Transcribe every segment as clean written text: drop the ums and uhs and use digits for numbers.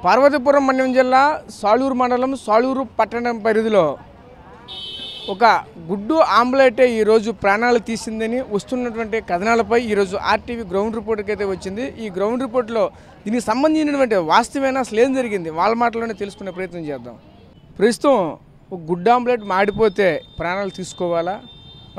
పార్వతీపురం మన్యం జిల్లా సాలూరు మండలం సాలూరు పట్టణం పరిధిలో ఒక గుడ్డు ఆమ్లెట్ ఈరోజు ప్రాణాలు తీసిందని వస్తున్నటువంటి కథనాలపై ఈరోజు ఆర్టీవీ గ్రౌండ్ రిపోర్ట్కి అయితే వచ్చింది. ఈ గ్రౌండ్ రిపోర్ట్లో దీనికి సంబంధించినటువంటి వాస్తవమైన అసలు ఏం జరిగింది వాళ్ళ మాటలోనే తెలుసుకునే ప్రయత్నం చేద్దాం. ప్రస్తుతం ఒక గుడ్డు ఆమ్లెట్ మాడిపోతే ప్రాణాలు తీసుకోవాలా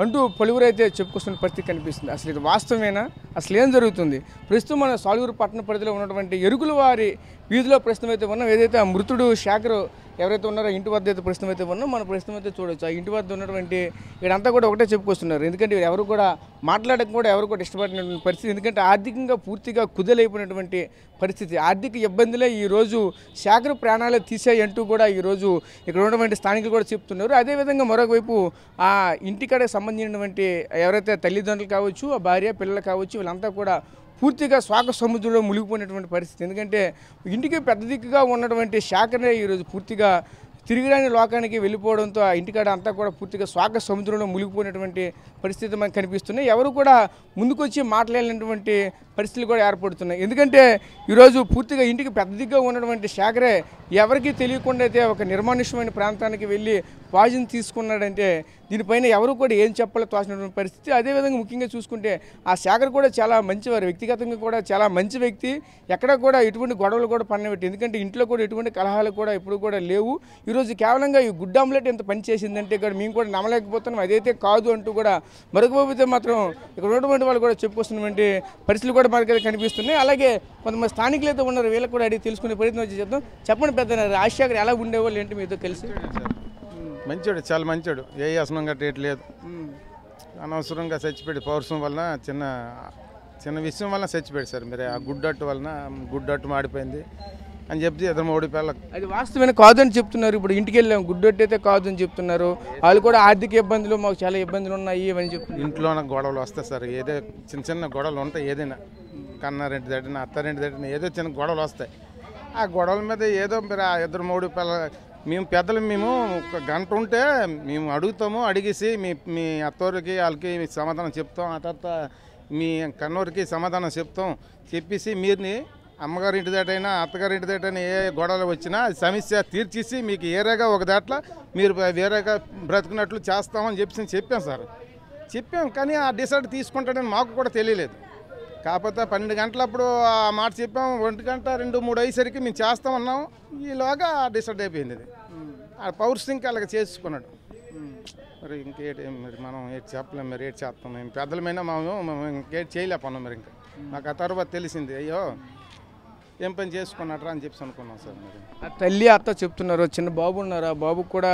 అంటూ పలువురు అయితే చెప్పుకొస్తున్న పరిస్థితి కనిపిస్తుంది. అసలు ఇది వాస్తవమేనా? అసలు ఏం జరుగుతుంది? ప్రస్తుతం మన సాలూరు పట్టణ పరిధిలో ఉన్నటువంటి ఎరుగుల వారి వీధిలో ప్రస్తుతం అయితే ఉన్నాం. ఏదైతే ఆ మృతుడు శేఖర్ ఎవరైతే ఉన్నారో ఇంటి వద్ద అయితే ప్రస్తుతం అయితే ఉన్నాం. మన ప్రస్తుతం అయితే చూడవచ్చు. ఆ ఇంటి వద్ద ఉన్నటువంటి వీడంతా కూడా ఒకటే చెప్పుకొస్తున్నారు. ఎందుకంటే ఎవరు కూడా మాట్లాడక కూడా ఎవరు కూడా ఇష్టపడినటువంటి పరిస్థితి. ఎందుకంటే ఆర్థికంగా పూర్తిగా కుదలైపోయినటువంటి పరిస్థితి. ఆర్థిక ఇబ్బందులే ఈరోజు శేఖర్ ప్రాణాలు తీసాయి అంటూ కూడా ఈరోజు ఇక్కడ ఉన్నటువంటి స్థానికులు కూడా చెప్తున్నారు. అదేవిధంగా మరొకవైపు ఆ ఇంటికాడకు సంబంధించినటువంటి ఎవరైతే తల్లిదండ్రులు కావచ్చు, ఆ భార్య పిల్లలు కావచ్చు, వీళ్ళంతా కూడా పూర్తిగా శోక సముద్రంలో మునిగిపోయినటువంటి పరిస్థితి. ఎందుకంటే ఇంటికి పెద్ద దిక్కుగా ఉన్నటువంటి శేఖర్నే ఈరోజు పూర్తిగా తిరిగిరాని లోకానికి వెళ్ళిపోవడంతో ఆ ఇంటికాడ అంతా కూడా పూర్తిగా శోక సముద్రంలో మునిగిపోయినటువంటి పరిస్థితి మనకు కనిపిస్తున్నాయి. ఎవరు కూడా ముందుకొచ్చి మాట్లాడినటువంటి పరిస్థితులు కూడా ఏర్పడుతున్నాయి. ఎందుకంటే ఈరోజు పూర్తిగా ఇంటికి పెద్ద దిగ్గా ఉన్నటువంటి శేఖరే ఎవరికి తెలియకుండా అయితే ఒక నిర్మానుష్యమైన ప్రాంతానికి వెళ్ళి పాయిజన్ తీసుకున్నాడంటే దీనిపైన ఎవరు కూడా ఏం చెప్పాలో తోచినటువంటి పరిస్థితి. అదేవిధంగా ముఖ్యంగా చూసుకుంటే ఆ శేఖర్ కూడా చాలా మంచివారు, వ్యక్తిగతంగా కూడా చాలా మంచి వ్యక్తి. ఎక్కడ కూడా ఎటువంటి గొడవలు కూడా పన్నబెట్టి, ఎందుకంటే ఇంట్లో కూడా ఎటువంటి కలహాలు కూడా ఎప్పుడు కూడా లేవు. ఈరోజు కేవలంగా ఈ గుడ్ ఆమ్లెట్ ఎంత పని చేసిందంటే ఇక్కడ మేము కూడా నమ్మలేకపోతున్నాం. అదైతే కాదు అంటూ కూడా మరొకపోతే మాత్రం ఇక్కడ ఉన్నటువంటి వాళ్ళు కూడా చెప్పుకొస్తున్నటువంటి పరిస్థితులు కూడా మనకైతే కనిపిస్తున్నాయి. అలాగే కొంతమంది స్థానికులు అయితే ఉన్నారు, వీళ్ళకి కూడా అడిగి తెలుసుకునే ప్రయత్నం చేద్దాం. చెప్పండి పెద్ద రాజశేఖర్ ఎలా ఉండేవాళ్ళు ఏంటి మీతో కలిసి? మంచోడు, చాలా మంచోడు. ఏ అసనం గట్టేటి లేదు. అనవసరంగా చచ్చిపోయాడు పౌరుషం వలన, చిన్న విషయం వలన చచ్చిపోయాడు సార్. మీరు ఆ గుడ్డట్టు వలన గుడ్డట్టు మాడిపోయింది అని చెప్పి ఇద్దరు మూడు పిల్లలకు అది వాస్తవమైన కాదని చెప్తున్నారు. ఇప్పుడు ఇంటికి వెళ్ళాము, గుడ్డట్టు అయితే కాదని చెప్తున్నారు. వాళ్ళు కూడా ఆర్థిక ఇబ్బందులు, మాకు చాలా ఇబ్బందులు ఉన్నాయి అని చెప్తున్నారు. ఇంట్లోనే గొడవలు వస్తాయి సార్. ఏదో చిన్న గొడవలు ఉంటాయి. ఏదైనా కన్నారెంటి దగ్గర అత్తారెంటి దగ్గర ఏదో చిన్న గొడవలు వస్తాయి. ఆ గొడవల మీద ఏదో మీరు ఆ ఇద్దరు మూడు మేము పెద్దలు మేము ఒక గంట ఉంటే మేము అడుగుతాము. అడిగేసి మీ అత్తోరికి వాళ్ళకి సమాధానం చెప్తాం. ఆ తర్వాత మీ కన్నూరికి సమాధానం చెప్తాం. చెప్పేసి మీరుని అమ్మగారి ఇంటి దాటైనా అత్తగారి ఇంటి దాటైనా ఏ గొడవలు వచ్చినా సమస్య తీర్చేసి మీకు ఏరేగా ఒక దాంట్లో మీరు వేరేగా బ్రతుకున్నట్లు చేస్తామని చెప్పాం సార్. చెప్పాం, కానీ ఆ డిసైడ్ తీసుకుంటాడని మాకు కూడా తెలియలేదు. కాకపోతే 12 గంటలప్పుడు ఆ మాట చెప్పాం. 1 గంట 2, 3 అయ్యేసరికి మేము చేస్తామన్నాం. ఈలోగా డిసైడ్ అయిపోయింది. ఇది ఆ పౌరుషం ఇంకా అలాగ చేసుకున్నాడు. మరి ఇంకేటి మరి మనం ఏటి చెప్పలేం. మరి ఏటి చేస్తాం? మేము పెద్దలమైనా మేము ఇంకేటి చేయలేకపోన్నాం. మరి ఇంకా మాకు ఆ తర్వాత తెలిసింది, అయ్యో ఏం పని చేసుకున్నట్రా అని చెప్పి అనుకున్నాం సార్. మరి ఆ తల్లి అత్త చెప్తున్నారు, చిన్న బాబు ఉన్నారు, ఆ బాబుకు కూడా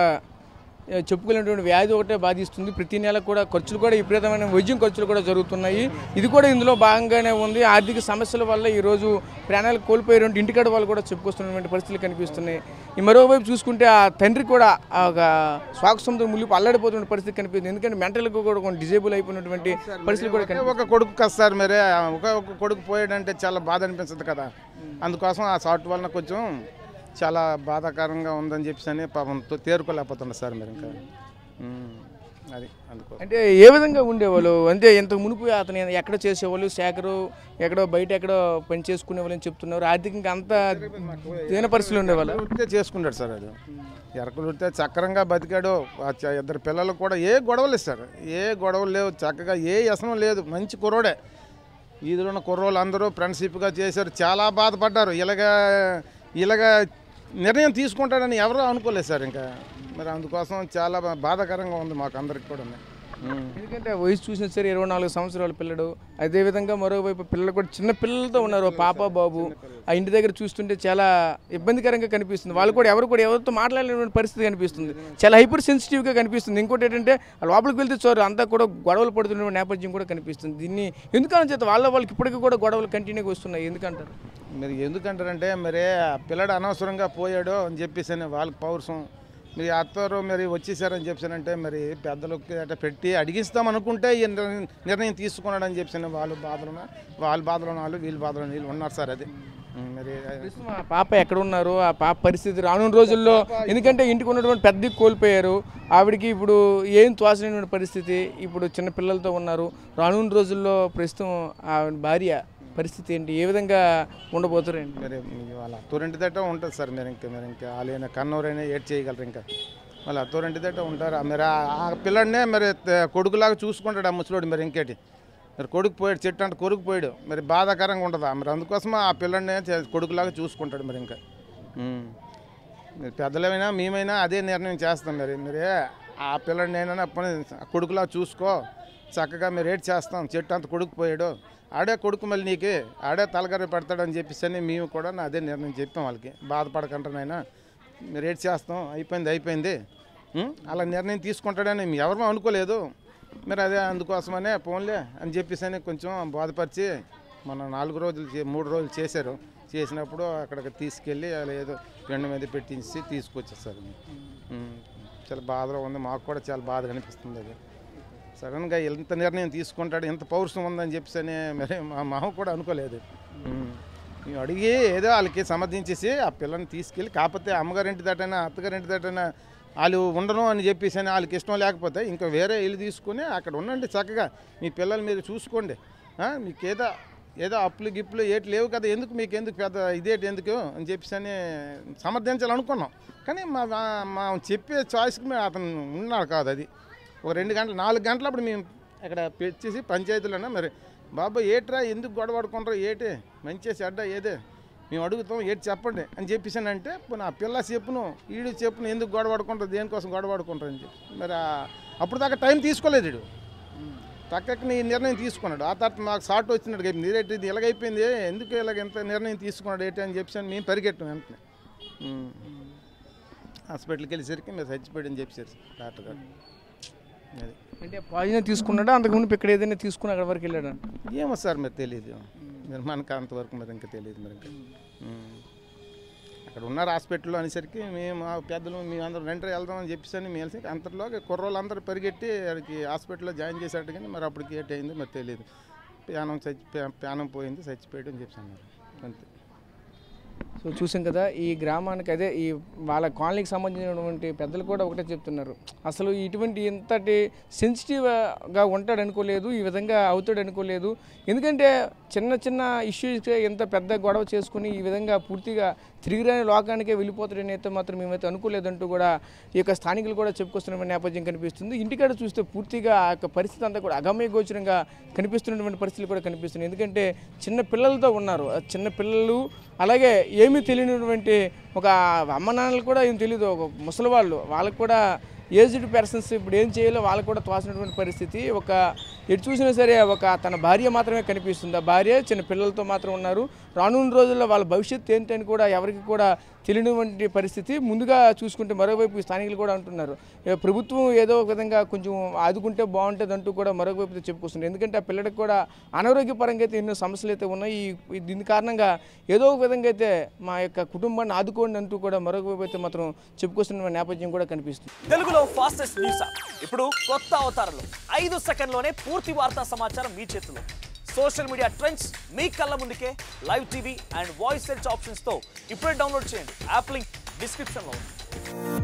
చెప్పుకునేటువంటి వ్యాధి ఒకటే బాధిస్తుంది. ప్రతి నెల కూడా ఖర్చులు కూడా విపరీతమైన వైద్యం ఖర్చులు కూడా జరుగుతున్నాయి. ఇది కూడా ఇందులో భాగంగానే ఉంది. ఆర్థిక సమస్యల వల్ల ఈరోజు ప్రాణాలు కోల్పోయేటువంటి ఇంటికాడ వాళ్ళు కూడా చెప్పుకొస్తున్నటువంటి పరిస్థితులు కనిపిస్తున్నాయి. ఈ మరోవైపు చూసుకుంటే ఆ తండ్రి కూడా ఒక శోక సముద్రం ములిపి అల్లాడిపోతున్న పరిస్థితి కనిపిస్తుంది. ఎందుకంటే మెంటల్గా కూడా కొంచెం డిజేబుల్ అయిపోయినటువంటి పరిస్థితులు కూడా ఒక కొడుకు కదా సార్. మరే ఒక కొడుకు పోయాడంటే చాలా బాధ అనిపిస్తుంది కదా. అందుకోసం ఆ షార్ట్ వలన కొంచెం చాలా బాధాకరంగా ఉందని చెప్పి పాపం తేరుకోలేకపోతున్నారు సార్. మీరు ఇంకా అది అందుకోసం. అంటే ఏ విధంగా ఉండేవాళ్ళు? అంటే ఇంతకు మునుపు అతను ఎక్కడ చేసేవాళ్ళు? శేఖరు ఎక్కడో బయట ఎక్కడో పని చేసుకునే వాళ్ళని చెప్తున్నారు. ఆర్థికంగా అంత దేని పరిస్థితులు ఉండేవాళ్ళు? ఉడితే చేసుకుంటాడు సార్. అది ఎరకలు ఉడితే చక్రంగా బతికాడు. ఇద్దరు పిల్లలు కూడా ఏ గొడవలు ఇస్తారు, ఏ గొడవలు లేవు. చక్కగా ఏ వ్యసనం లేదు. మంచి కుర్రోడే. వీధిలో ఉన్న కుర్రోళ్ళు అందరూ ఫ్రెండ్షిప్గా చేశారు. చాలా బాధపడ్డారు. ఇలాగా నిర్ణయం తీసుకుంటాడని ఎవరూ అనుకోలేదు సార్. ఇంకా మరి అందుకోసం చాలా బాధాకరంగా ఉంది మాకు అందరికి కూడా. ఎందుకంటే వయసు చూసిన సరే 24 సంవత్సరాల పిల్లడు. అదేవిధంగా మరోవైపు పిల్లలు కూడా చిన్న పిల్లలతో ఉన్నారు, పాప బాబు. ఆ ఇంటి దగ్గర చూస్తుంటే చాలా ఇబ్బందికరంగా కనిపిస్తుంది. వాళ్ళు కూడా ఎవరితో మాట్లాడలేని పరిస్థితి కనిపిస్తుంది. చాలా హైపర్ సెన్సిటివ్గా కనిపిస్తుంది. ఇంకోటి ఏంటంటే లోపలికి వెళ్తే చూరు అంతా కూడా గొడవలు పడుతున్న నేపథ్యం కూడా కనిపిస్తుంది. దీన్ని ఎందుకని చేత వాళ్ళకి ఇప్పటికీ కూడా గొడవలు కంటిన్యూగా వస్తున్నాయి. ఎందుకంటారు? మీరు ఎందుకంటారంటే మరి పిల్లడు అనవసరంగా పోయాడో అని చెప్పేసి వాళ్ళకి పౌరుషం. మీరు అత్తరు మరి వచ్చేసారని చెప్పానంటే మరి పెద్దలకి అట్లా పెట్టి అడిగిస్తాం అనుకుంటే ఈ నిర్ణయం తీసుకున్నాడని చెప్పాను. వాళ్ళ బాధలు వాళ్ళు, వీళ్ళ బాధలు వీళ్ళు ఉన్నారు సార్. అది మరి ఆ పాప ఎక్కడ ఉన్నారు? ఆ పాప పరిస్థితి రానున్న రోజుల్లో, ఎందుకంటే ఇంటికి ఉన్నటువంటి పెద్ద కోల్పోయారు. ఆవిడికి ఇప్పుడు ఏం తోచలేని పరిస్థితి. ఇప్పుడు చిన్న పిల్లలతో ఉన్నారు. రానున్న రోజుల్లో ప్రస్తుతం ఆ భార్య పరిస్థితి ఏంటి, ఏ విధంగా ఉండబోతారండి? మరి వాళ్ళ అత్తోరింటి దట్ట ఉంటుంది సార్. మీరు ఇంకా వాళ్ళైనా కన్నూరైనా ఏడ్ చేయగలరు. ఇంకా వాళ్ళ అత్తోరింటి దట్ట ఉంటారు. మరి ఆ పిల్లడినే మరి కొడుకులాగా చూసుకుంటాడు ఆ ముసలోడు. మరి ఇంకేటి, మరి కొడుకు పోయాడు, చెట్టు అంటే కొడుకు పోయాడు, మరి బాధాకరంగా ఉంటుందా? మరి అందుకోసం ఆ పిల్లడినే కొడుకులాగా చూసుకుంటాడు. మరి ఇంకా మీరు పెద్దలమైనా మేమైనా అదే నిర్ణయం చేస్తాం. మరి ఆ పిల్లడినైనా కొడుకులా చూసుకో, చక్కగా మీరు ఏడ్ చేస్తాం, చెట్టు అంత కొడుకు పోయాడు, ఆడే కొడుకు మళ్ళీ నీకు ఆడే తలగర్ర పెడతాడని చెప్పేసి మేము కూడా అదే నిర్ణయం చెప్పాం వాళ్ళకి. బాధపడకంటానైనా మీరు ఏడ్ చేస్తాం, అయిపోయింది అలా నిర్ణయం తీసుకుంటాడని మేము ఎవరూ అనుకోలేదు. మరి అదే అందుకోసమనే ఫోన్లే అని చెప్పేసి కొంచెం బాధపరిచి మన 3 రోజులు చేసినప్పుడు అక్కడికి తీసుకెళ్ళి అలా ఏదో పెండ మీద పెట్టించి తీసుకొచ్చేస్తారు. చాలా బాధలో ఉంది, మాకు కూడా చాలా బాధగా అనిపిస్తుంది. అది సడన్గా ఎంత నిర్ణయం తీసుకుంటాడు, ఎంత పౌరుషం ఉందని చెప్పేసి మరి మా కూడా అనుకోలేదు. మేము అడిగి ఏదో వాళ్ళకి సమర్థించేసి ఆ పిల్లని తీసుకెళ్ళి, కాకపోతే అమ్మగారింటి దటైనా అత్తగారింటి దటైనా వాళ్ళు ఉండను అని చెప్పేసి వాళ్ళకి ఇష్టం లేకపోతే ఇంకా వేరే ఇల్లు తీసుకొని అక్కడ ఉండండి, చక్కగా మీ పిల్లలు మీరు చూసుకోండి. మీకు ఏదో అప్పులు గిప్పులు ఏటి లేవు కదా, మీకు పెద్ద ఇదేటి ఎందుకు అని చెప్పేసి సమర్థించాలనుకున్నాం. కానీ మా చెప్పే చాయిస్కి మేము అతను ఉన్నాడు కాదు. అది ఒక 2 గంటలు 4 గంటలు అప్పుడు మేము అక్కడ పెట్టేసి పంచాయతీలోనే మరి బాబా ఏట్రా ఎందుకు గొడవ పడుకుంటారు, ఏటి మంచి చెడ్డ ఏదే మేము అడుగుతాం, ఏటి చెప్పండి అని చెప్పేసి అంటే ఆ పిల్ల చెప్పును చెప్పును ఎందుకు గొడవ పడుకుంటారు, దేనికోసం గొడవ పడుకుంటారు అని చెప్పి మరి అప్పుడు దాకా టైం తీసుకోలేదు. వీడు పక్కకి నీ నిర్ణయం తీసుకున్నాడు. ఆ తర్వాత మాకు షార్ట్ వచ్చినట్టు నీరేటి ఇది ఎలాగైపోయింది, ఎందుకు ఎంత నిర్ణయం తీసుకున్నాడు ఏంటి అని చెప్పి మేము పరిగెట్టాం. వెంటనే హాస్పిటల్కి వెళ్ళేసరికి మీరు చచ్చిపోయాడు అని చెప్పారు డాక్టర్ గారు. అది అంటే పాయిజన్ తీసుకున్నాడా, అంతకుముందు ఇక్కడ ఏదైనా తీసుకుని అక్కడ వరకు వెళ్ళాడు? ఏమో సార్ మరి తెలియదు, మరి మనకు అంతవరకు మరి ఇంకా తెలియదు. మరి ఇంకా అక్కడ ఉన్నారు హాస్పిటల్లో అనేసరికి మేము పెద్దలు మేమందరం వెంటనే వెళ్దామని చెప్పేసి మేము వెళ్తే అంతలో కుర్రోళ్ళు అందరూ పరిగెట్టి వాడికి హాస్పిటల్లో జాయిన్ చేశాడు. కానీ మరి అప్పటికి ఏటి అయిందో మరి తెలియదు. ప్రాణం పోయింది, చచ్చిపోయాడు అని చెప్పి అన్నారు అంతే. సో చూసాం కదా, ఈ గ్రామానికి అదే ఈ వాళ్ళ కాలనీకి సంబంధించినటువంటి పెద్దలు కూడా ఒకటే చెప్తున్నారు, అసలు ఇటువంటి ఇంతటి సెన్సిటివ్గా ఉంటాడు అనుకోలేదు, ఈ విధంగా అవుతాడు అనుకోలేదు. ఎందుకంటే చిన్న ఇష్యూస్కే ఎంత పెద్ద గొడవ చేసుకుని ఈ విధంగా పూర్తిగా తిరిగిరాని లోకానికే వెళ్ళిపోతాడని అయితే మాత్రం మేమైతే అనుకోలేదంటూ కూడా ఈ యొక్క స్థానికులు కూడా చెప్పుకొస్తున్న నేపథ్యం కనిపిస్తుంది. ఇంటికాడ చూస్తే పూర్తిగా ఆ యొక్క పరిస్థితి అంతా కూడా అగమ్య గోచరంగా కనిపిస్తున్నటువంటి పరిస్థితులు కూడా కనిపిస్తున్నాయి. ఎందుకంటే చిన్న పిల్లలతో ఉన్నారు, చిన్న పిల్లలు అలాగే ఏమీ తెలియనటువంటి ఒక అమ్మ నాన్నలు కూడా ఏం తెలియదు, ఒక ముసలి వాళ్ళకు కూడా ఏజ్డ్ పర్సన్స్ ఇప్పుడు ఏం చేయాలో వాళ్ళకు కూడా తోసినటువంటి పరిస్థితి. ఒక ఎటు చూసినా సరే ఒక తన భార్య మాత్రమే కనిపిస్తుంది, ఆ భార్య చిన్న పిల్లలతో మాత్రం ఉన్నారు. రానున్న రోజుల్లో వాళ్ళ భవిష్యత్తు ఏంటని కూడా ఎవరికి కూడా తెలియనటువంటి పరిస్థితి. ముందుగా చూసుకుంటే మరోవైపు స్థానికులు కూడా అంటున్నారు, ప్రభుత్వం ఏదో ఒక విధంగా కొంచెం ఆదుకుంటే బాగుంటుంది అంటూ కూడా మరోవైపు చెప్పుకొస్తున్నారు. ఎందుకంటే ఆ పిల్లడికి కూడా అనారోగ్యపరంగా అయితే ఎన్నో సమస్యలు అయితే ఉన్నాయి. దీని కారణంగా ఏదో ఒక విధంగా అయితే మా యొక్క కుటుంబాన్ని ఆదుకోండి అంటూ కూడా మరొక అయితే మాత్రం చెప్పుకొస్తున్న నేపథ్యం కూడా కనిపిస్తుంది. తెలుగులో ఫాస్టెస్ట్ న్యూస్ ఇప్పుడు కొత్త అవతారంలో 5 సెకండ్లోనే పూర్తి వార్తా సమాచారం మీ చేతిలో. సోషల్ మీడియా ట్రెండ్స్ మీ కళ్ళ ముందుకే live TV and voice search options తో ఇప్పుడే డౌన్లోడ్ చేయండి. యాప్ లింక్ డిస్క్రిప్షన్ లో ఉంది.